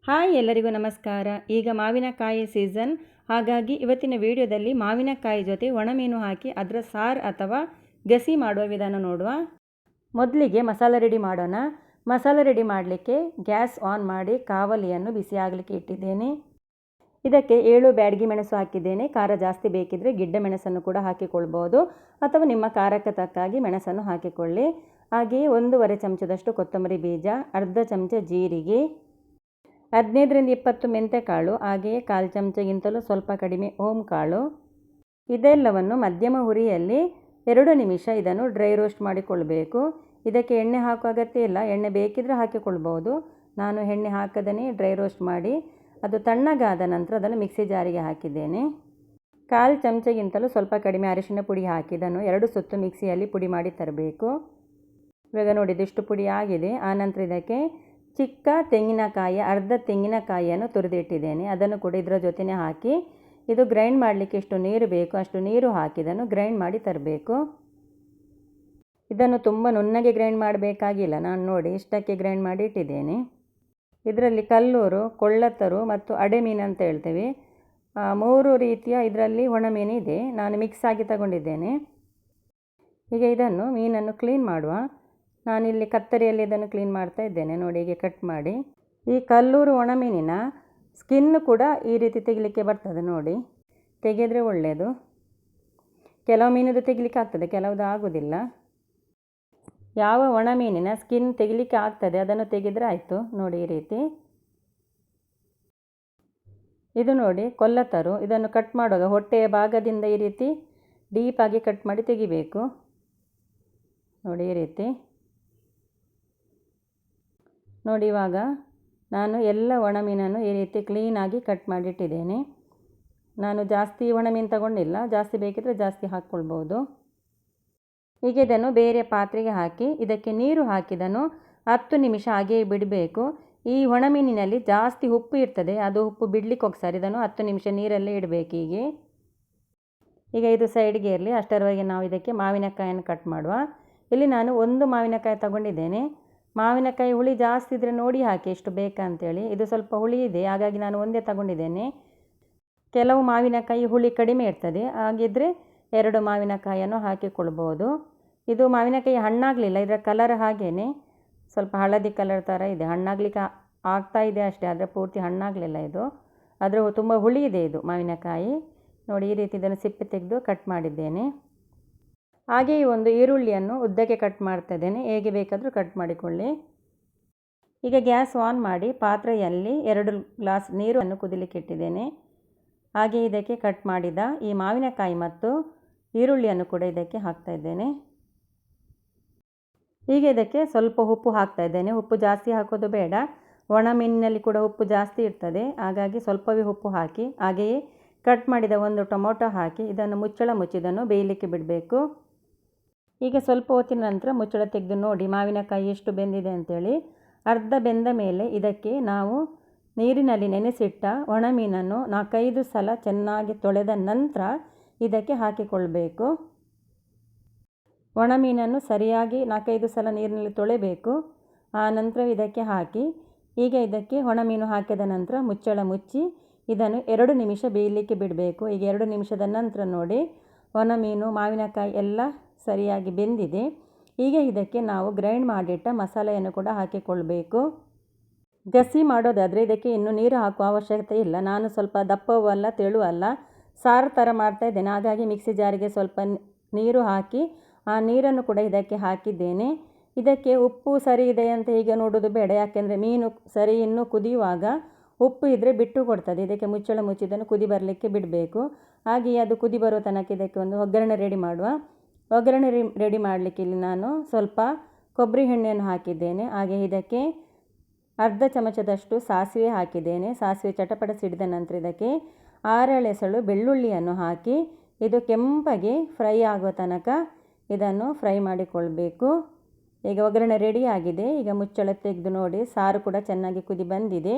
Hi ಎಲ್ಲರಿಗೂ ನಮಸ್ಕಾರ. ಈಗ ಮಾವಿನಕಾಯಿ ಸೀಸನ್, ಹಾಗಾಗಿ ಇವತ್ತಿನ ವಿಡಿಯೋದಲ್ಲಿ ಮಾವಿನಕಾಯಿ ಜೊತೆ ಒಣಮೀನು ಹಾಕಿ ಅದರ ಸಾರು ಅಥವಾ ಗಸಿ ಮಾಡುವ ವಿಧಾನ ನೋಡುವ. ಮೊದಲಿಗೆ ಮಸಾಲೆ ರೆಡಿ ಮಾಡೋಣ. ಮಸಾಲೆ ರೆಡಿ ಮಾಡಲಿಕ್ಕೆ ಗ್ಯಾಸ್ ಆನ್ ಮಾಡಿ ಕಾವಲಿಯನ್ನು ಬಿಸಿ ಆಗಲಿಕ್ಕೆ ಇಟ್ಟಿದ್ದೇನೆ. ಇದಕ್ಕೆ 7 ಬ್ಯಾಡಗಿ ಮೆಣಸು ಹಾಕಿದ್ದೇನೆ. ಖಾರ ಜಾಸ್ತಿ ಬೇಕಿದ್ದರೆ ಗಿಡ್ಡ ಮೆಣಸನ್ನು ಕೂಡ ಹಾಕಿಕೊಳ್ಬೋದು, ಅಥವಾ ನಿಮ್ಮ ಖಾರಕ್ಕೆ ತಕ್ಕಾಗಿ ಮೆಣಸನ್ನು ಹಾಕಿಕೊಳ್ಳಿ. ಹಾಗೆಯೇ 1.5 ಚಮಚದಷ್ಟು ಕೊತ್ತಂಬರಿ ಬೀಜ, ಅರ್ಧ ಚಮಚ ಜೀರಿಗೆ, 15ರಿಂದ 20 ಮೆಂತೆಕಾಳು, ಹಾಗೆಯೇ 1/4 ಚಮಚಗಿಂತಲೂ ಸ್ವಲ್ಪ ಕಡಿಮೆ ಓಂ ಕಾಳು. ಇದೆಲ್ಲವನ್ನು ಮಧ್ಯಮ ಹುರಿಯಲ್ಲಿ 2 ನಿಮಿಷ ಇದನ್ನು ಡ್ರೈ ರೋಸ್ಟ್ ಮಾಡಿಕೊಳ್ಬೇಕು. ಇದಕ್ಕೆ ಎಣ್ಣೆ ಹಾಕುವ ಅಗತ್ಯ ಇಲ್ಲ, ಎಣ್ಣೆ ಬೇಕಿದ್ರೆ ಹಾಕಿಕೊಳ್ಬೋದು. ನಾನು ಎಣ್ಣೆ ಹಾಕದೇ ಡ್ರೈ ರೋಸ್ಟ್ ಮಾಡಿ ಅದು ತಣ್ಣಗಾದ ನಂತರ ಅದನ್ನು ಮಿಕ್ಸಿ ಜಾರಿಗೆ ಹಾಕಿದ್ದೇನೆ. 1/4 ಚಮಚಗಿಂತಲೂ ಸ್ವಲ್ಪ ಕಡಿಮೆ ಅರಿಶಿನ ಪುಡಿ ಹಾಕಿ ಇದನ್ನು 2 ಸುತ್ತು ಮಿಕ್ಸಿಯಲ್ಲಿ ಪುಡಿ ಮಾಡಿ ತರಬೇಕು. ಇವಾಗ ನೋಡಿ ಇದಿಷ್ಟು ಪುಡಿ ಆಗಿದೆ. ಆನಂತರ ಇದಕ್ಕೆ ಚಿಕ್ಕ ತೆಂಗಿನಕಾಯಿ, ಅರ್ಧ ತೆಂಗಿನಕಾಯಿಯನ್ನು ತುರಿದಿಟ್ಟಿದ್ದೇನೆ, ಅದನ್ನು ಕೂಡ ಇದರ ಜೊತೆನೇ ಹಾಕಿ ಇದು ಗ್ರೈಂಡ್ ಮಾಡಲಿಕ್ಕೆ ಎಷ್ಟು ನೀರು ಬೇಕು ಅಷ್ಟು ನೀರು ಹಾಕಿ ಇದನ್ನು ಗ್ರೈಂಡ್ ಮಾಡಿ ತರಬೇಕು. ಇದನ್ನು ತುಂಬ ನುಣ್ಣಗೆ ಗ್ರೈಂಡ್ ಮಾಡಬೇಕಾಗಿಲ್ಲ, ನಾನು ನೋಡಿ ಇಷ್ಟಕ್ಕೆ ಗ್ರೈಂಡ್ ಮಾಡಿ ಇಟ್ಟಿದ್ದೇನೆ. ಇದರಲ್ಲಿ ಕಲ್ಲೂರು, ಕೊಳ್ಳತ್ತರು ಮತ್ತು ಅಡೆಮೀನು ಅಂತ ಹೇಳ್ತೇವೆ, 3 ರೀತಿಯ ಇದರಲ್ಲಿ ಒಣಮೀನು ಇದೆ. ನಾನು ಮಿಕ್ಸ್ ಆಗಿ ತಗೊಂಡಿದ್ದೇನೆ. ಈಗ ಇದನ್ನು ಮೀನನ್ನು ಕ್ಲೀನ್ ಮಾಡುವ. ನಾನಿಲ್ಲಿ ಕತ್ತರಿಯಲ್ಲಿ ಇದನ್ನು ಕ್ಲೀನ್ ಮಾಡ್ತಾ ಇದ್ದೇನೆ. ನೋಡಿ ಹೀಗೆ ಕಟ್ ಮಾಡಿ. ಈ ಕಲ್ಲೂರು ಒಣಮೀನಿನ ಸ್ಕಿನ್ನು ಕೂಡ ಈ ರೀತಿ ತೆಗಿಲಿಕ್ಕೆ ಬರ್ತದೆ. ನೋಡಿ ತೆಗೆದರೆ ಒಳ್ಳೆಯದು. ಕೆಲವು ಮೀನದು ತೆಗಿಲಿಕ್ಕೆ ಆಗ್ತದೆ, ಕೆಲವುದು ಆಗೋದಿಲ್ಲ. ಯಾವ ಒಣಮೀನಿನ ಸ್ಕಿನ್ ತೆಗಿಲಿಕ್ಕೆ ಆಗ್ತದೆ ಅದನ್ನು ತೆಗೆದರೆ ಆಯಿತು. ನೋಡಿ ಈ ರೀತಿ. ಇದು ನೋಡಿ ಕೊಲ್ಲತ್ತರು. ಇದನ್ನು ಕಟ್ ಮಾಡುವಾಗ ಹೊಟ್ಟೆಯ ಭಾಗದಿಂದ ಈ ರೀತಿ ಡೀಪಾಗಿ ಕಟ್ ಮಾಡಿ ತೆಗಿಬೇಕು. ನೋಡಿ ಈ ರೀತಿ. ನೋಡಿ ಇವಾಗ ನಾನು ಎಲ್ಲ ಒಣಮೀನನ್ನು ಈ ರೀತಿ ಕ್ಲೀನಾಗಿ ಕಟ್ ಮಾಡಿಟ್ಟಿದ್ದೇನೆ. ನಾನು ಜಾಸ್ತಿ ಒಣಮೀನು ತಗೊಂಡಿಲ್ಲ, ಜಾಸ್ತಿ ಬೇಕಿದ್ದರೆ ಜಾಸ್ತಿ ಹಾಕ್ಕೊಳ್ಬೋದು. ಈಗ ಇದನ್ನು ಬೇರೆ ಪಾತ್ರೆಗೆ ಹಾಕಿ ಇದಕ್ಕೆ ನೀರು ಹಾಕಿದನು 10 ನಿಮಿಷ ಹಾಗೆಯೇ ಬಿಡಬೇಕು. ಈ ಒಣಮೀನಿನಲ್ಲಿ ಜಾಸ್ತಿ ಉಪ್ಪು ಇರ್ತದೆ, ಅದು ಉಪ್ಪು ಬಿಡಲಿಕ್ಕೆ ಹೋಗ್ಸಾರಿ ಇದನ್ನು 10 ನಿಮಿಷ ನೀರಲ್ಲೇ ಇಡಬೇಕು. ಈಗ ಇದು ಸೈಡ್ಗೆ ಇರಲಿ. ಅಷ್ಟರವರೆಗೆ ನಾವು ಇದಕ್ಕೆ ಮಾವಿನಕಾಯಿಯನ್ನು ಕಟ್ ಮಾಡುವ. ಇಲ್ಲಿ ನಾನು 1 ಮಾವಿನಕಾಯಿ ತಗೊಂಡಿದ್ದೇನೆ. ಮಾವಿನಕಾಯಿ ಹುಳಿ ಜಾಸ್ತಿ ಇದ್ದರೆ ನೋಡಿ ಹಾಕಿ ಎಷ್ಟು ಬೇಕಂತೇಳಿ. ಇದು ಸ್ವಲ್ಪ ಹುಳಿ ಇದೆ, ಹಾಗಾಗಿ ನಾನು ಒಂದೇ ತಗೊಂಡಿದ್ದೇನೆ. ಕೆಲವು ಮಾವಿನಕಾಯಿ ಹುಳಿ ಕಡಿಮೆ ಇರ್ತದೆ, ಹಾಗಿದ್ದರೆ 2 ಮಾವಿನಕಾಯಿಯನ್ನು ಹಾಕಿಕೊಳ್ಬೋದು. ಇದು ಮಾವಿನಕಾಯಿ ಹಣ್ಣಾಗಲಿಲ್ಲ, ಇದರ ಕಲರ್ ಹಾಗೇ ಸ್ವಲ್ಪ ಹಳದಿ ಕಲರ್ ಥರ ಇದೆ. ಹಣ್ಣಾಗಲಿಕ್ಕೆ ಆಗ್ತಾ ಇದೆ ಅಷ್ಟೇ, ಆದರೆ ಪೂರ್ತಿ ಹಣ್ಣಾಗಲಿಲ್ಲ ಇದು. ಆದರೆ ತುಂಬ ಹುಳಿ ಇದೆ ಇದು ಮಾವಿನಕಾಯಿ. ನೋಡಿ ಈ ರೀತಿ ಇದನ್ನು ಸಿಪ್ಪೆ ತೆಗೆದು ಕಟ್ ಮಾಡಿದ್ದೇನೆ. ಹಾಗೆಯೇ ಒಂದು ಈರುಳ್ಳಿಯನ್ನು ಉದ್ದಕ್ಕೆ ಕಟ್ ಮಾಡ್ತಾ ಇದ್ದೇನೆ, ಹೇಗೆ ಬೇಕಾದರೂ ಕಟ್ ಮಾಡಿಕೊಳ್ಳಿ. ಈಗ ಗ್ಯಾಸ್ ಆನ್ ಮಾಡಿ ಪಾತ್ರೆಯಲ್ಲಿ 2 ಗ್ಲಾಸ್ ನೀರನ್ನು ಕುದಿಲಿಕ್ಕೆ ಇಟ್ಟಿದ್ದೇನೆ. ಹಾಗೆ ಇದಕ್ಕೆ ಕಟ್ ಮಾಡಿದ ಈ ಮಾವಿನಕಾಯಿ ಮತ್ತು ಈರುಳ್ಳಿಯನ್ನು ಕೂಡ ಇದಕ್ಕೆ ಹಾಕ್ತಾ ಇದ್ದೇನೆ. ಹೀಗೆ ಇದಕ್ಕೆ ಸ್ವಲ್ಪ ಉಪ್ಪು ಹಾಕ್ತಾ ಇದ್ದೇನೆ. ಉಪ್ಪು ಜಾಸ್ತಿ ಹಾಕೋದು ಬೇಡ, ಒಣ ಮೀನಿನಲ್ಲಿ ಕೂಡ ಉಪ್ಪು ಜಾಸ್ತಿ ಇರ್ತದೆ, ಹಾಗಾಗಿ ಸ್ವಲ್ಪವೇ ಉಪ್ಪು ಹಾಕಿ. ಹಾಗೆಯೇ ಕಟ್ ಮಾಡಿದ 1 ಟೊಮೊಟೊ ಹಾಕಿ ಇದನ್ನು ಮುಚ್ಚಳ ಮುಚ್ಚಿದನ್ನು ಬೇಯಲಿಕ್ಕೆ ಬಿಡಬೇಕು. ಈಗ ಸ್ವಲ್ಪ ಹೊತ್ತಿನ ನಂತರ ಮುಚ್ಚಳ ತೆಗೆದು ನೋಡಿ ಮಾವಿನಕಾಯಿ ಎಷ್ಟು ಬೆಂದಿದೆ ಅಂಥೇಳಿ. ಅರ್ಧ ಬೆಂದ ಮೇಲೆ ಇದಕ್ಕೆ ನಾವು ನೀರಿನಲ್ಲಿ ನೆನೆಸಿಟ್ಟ ಒಣಮೀನನ್ನು 4-5 ಸಲ ಚೆನ್ನಾಗಿ ತೊಳೆದ ನಂತರ ಇದಕ್ಕೆ ಹಾಕಿಕೊಳ್ಬೇಕು. ಒಣಮೀನನ್ನು ಸರಿಯಾಗಿ 4-5 ಸಲ ನೀರಿನಲ್ಲಿ ತೊಳೆಬೇಕು. ಆ ನಂತರ ಇದಕ್ಕೆ ಹಾಕಿ ಈಗ ಇದಕ್ಕೆ ಒಣಮೀನು ಹಾಕಿದ ನಂತರ ಮುಚ್ಚಳ ಮುಚ್ಚಿ ಇದನ್ನು 2 ನಿಮಿಷ ಬೇಯಲಿಕ್ಕೆ ಬಿಡಬೇಕು. ಈಗ 2 ನಿಮಿಷದ ನಂತರ ನೋಡಿ ಒಣಮೀನು ಮಾವಿನಕಾಯಿ ಎಲ್ಲ ಸರಿಯಾಗಿ ಬೆಂದಿದೆ. ಈಗ ಇದಕ್ಕೆ ನಾವು ಗ್ರೈಂಡ್ ಮಾಡಿಟ್ಟ ಮಸಾಲೆಯನ್ನು ಕೂಡ ಹಾಕಿಕೊಳ್ಬೇಕು. ಗಸಿ ಮಾಡೋದಾದರೆ ಇದಕ್ಕೆ ಇನ್ನೂ ನೀರು ಹಾಕುವ ಅವಶ್ಯಕತೆ ಇಲ್ಲ. ನಾನು ಸ್ವಲ್ಪ ದಪ್ಪವೂ ಅಲ್ಲ ತೆಳು ಅಲ್ಲ, ಸಾರು ಥರ ಮಾಡ್ತಾಯಿದ್ದೇನೆ, ಹಾಗಾಗಿ ಮಿಕ್ಸಿ ಜಾರಿಗೆ ಸ್ವಲ್ಪ ನೀರು ಹಾಕಿ ಆ ನೀರನ್ನು ಕೂಡ ಇದಕ್ಕೆ ಹಾಕಿದ್ದೇನೆ. ಇದಕ್ಕೆ ಉಪ್ಪು ಸರಿ ಇದೆ ಅಂತ ಈಗ ನೋಡೋದು ಬೇಡ, ಯಾಕೆಂದರೆ ಮೀನು ಸರಿ ಇನ್ನೂ ಕುದಿಯುವಾಗ ಉಪ್ಪು ಇದ್ದರೆ ಬಿಟ್ಟು ಕೊಡ್ತದೆ. ಇದಕ್ಕೆ ಮುಚ್ಚಳ ಮುಚ್ಚಿದನ್ನು ಕುದಿ ಬರಲಿಕ್ಕೆ ಬಿಡಬೇಕು. ಹಾಗೆಯೇ ಅದು ಕುದಿ ಬರೋ ತನಕ ಇದಕ್ಕೆ ಒಂದು ಒಗ್ಗರಣೆ ರೆಡಿ ಮಾಡುವ. ಒಗ್ಗರಣೆ ರೆಡಿ ಮಾಡಲಿಕ್ಕೆ ಇಲ್ಲಿ ನಾನು ಸ್ವಲ್ಪ ಕೊಬ್ಬರಿ ಎಣ್ಣೆಯನ್ನು ಹಾಕಿದ್ದೇನೆ. ಹಾಗೆ ಇದಕ್ಕೆ ಅರ್ಧ ಚಮಚದಷ್ಟು ಸಾಸಿವೆ ಹಾಕಿದ್ದೇನೆ. ಸಾಸಿವೆ ಚಟಪಟ ಸಿಡಿದ ನಂತರ ಇದಕ್ಕೆ 6 ಎಸಳು ಬೆಳ್ಳುಳ್ಳಿಯನ್ನು ಹಾಕಿ ಇದು ಕೆಂಪಗೆ ಫ್ರೈ ಆಗುವ ತನಕ ಇದನ್ನು ಫ್ರೈ ಮಾಡಿಕೊಳ್ಬೇಕು. ಈಗ ಒಗ್ಗರಣೆ ರೆಡಿ ಆಗಿದೆ. ಈಗ ಮುಚ್ಚಳ ತೆಗೆದು ನೋಡಿ ಸಾರು ಕೂಡ ಚೆನ್ನಾಗಿ ಕುದಿ ಬಂದಿದೆ.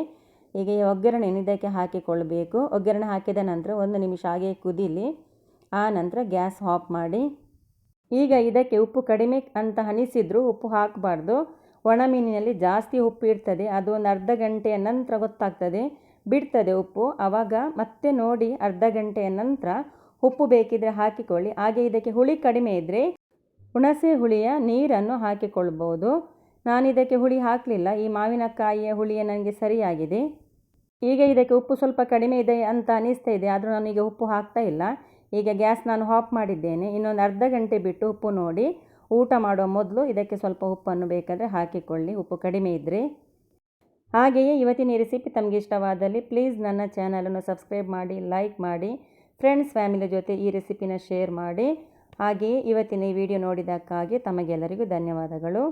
ಈಗ ಈ ಒಗ್ಗರಣೆಯನ್ನು ಇದಕ್ಕೆ ಹಾಕಿಕೊಳ್ಬೇಕು. ಒಗ್ಗರಣೆ ಹಾಕಿದ ನಂತರ 1 ನಿಮಿಷ ಹಾಗೆ ಕುದೀಲಿ. ಆ ನಂತರ ಗ್ಯಾಸ್ ಆಫ್ ಮಾಡಿ. ಈಗ ಇದಕ್ಕೆ ಉಪ್ಪು ಕಡಿಮೆ ಅಂತ ಅನಿಸಿದರೂ ಉಪ್ಪು ಹಾಕಬಾರ್ದು. ಒಣ ಮೀನಿನಲ್ಲಿ ಜಾಸ್ತಿ ಉಪ್ಪು ಇರ್ತದೆ. ಅದು ಒಂದು ಅರ್ಧ ಗಂಟೆಯ ನಂತರ ಗೊತ್ತಾಗ್ತದೆ, ಬಿಡ್ತದೆ ಉಪ್ಪು. ಆವಾಗ ಮತ್ತೆ ನೋಡಿ ಅರ್ಧ ಗಂಟೆಯ ನಂತರ ಉಪ್ಪು ಬೇಕಿದ್ರೆ ಹಾಕಿಕೊಳ್ಳಿ. ಹಾಗೆ ಇದಕ್ಕೆ ಹುಳಿ ಕಡಿಮೆ ಇದ್ದರೆ ಹುಣಸೆ ಹುಳಿಯ ನೀರನ್ನು ಹಾಕಿಕೊಳ್ಬೋದು. ನಾನು ಇದಕ್ಕೆ ಹುಳಿ ಹಾಕಲಿಲ್ಲ, ಈ ಮಾವಿನಕಾಯಿಯ ಹುಳಿಯೇ ನನಗೆ ಸರಿಯಾಗಿದೆ. ಈಗ ಇದಕ್ಕೆ ಉಪ್ಪು ಸ್ವಲ್ಪ ಕಡಿಮೆ ಇದೆ ಅಂತ ಅನಿಸ್ತಾ ಇದೆ, ಆದರೂ ನಾನೀಗ ಉಪ್ಪು ಹಾಕ್ತಾ ಇಲ್ಲ. ಈಗ ಗ್ಯಾಸ್ ನಾನು ಆಫ್ ಮಾಡಿದ್ದೇನೆ. ಇನ್ನೊಂದು ಅರ್ಧ ಗಂಟೆ ಬಿಟ್ಟು ಉಪ್ಪು ನೋಡಿ. ಊಟ ಮಾಡುವ ಮೊದಲು ಇದಕ್ಕೆ ಸ್ವಲ್ಪ ಉಪ್ಪನ್ನು ಬೇಕಾದರೆ ಹಾಕಿಕೊಳ್ಳಿ, ಉಪ್ಪು ಕಡಿಮೆ ಇದ್ದರೆ. ಹಾಗೆಯೇ ಇವತ್ತಿನ ಈ ರೆಸಿಪಿ ತಮಗೆ ಇಷ್ಟವಾದಲ್ಲಿ ಪ್ಲೀಸ್ ನನ್ನ ಚಾನಲನ್ನು ಸಬ್ಸ್ಕ್ರೈಬ್ ಮಾಡಿ, ಲೈಕ್ ಮಾಡಿ, ಫ್ರೆಂಡ್ಸ್ ಫ್ಯಾಮಿಲಿ ಜೊತೆ ಈ ರೆಸಿಪಿನ ಶೇರ್ ಮಾಡಿ. ಹಾಗೆಯೇ ಇವತ್ತಿನ ಈ ವಿಡಿಯೋ ನೋಡಿದ್ದಕ್ಕಾಗಿ ತಮಗೆಲ್ಲರಿಗೂ ಧನ್ಯವಾದಗಳು.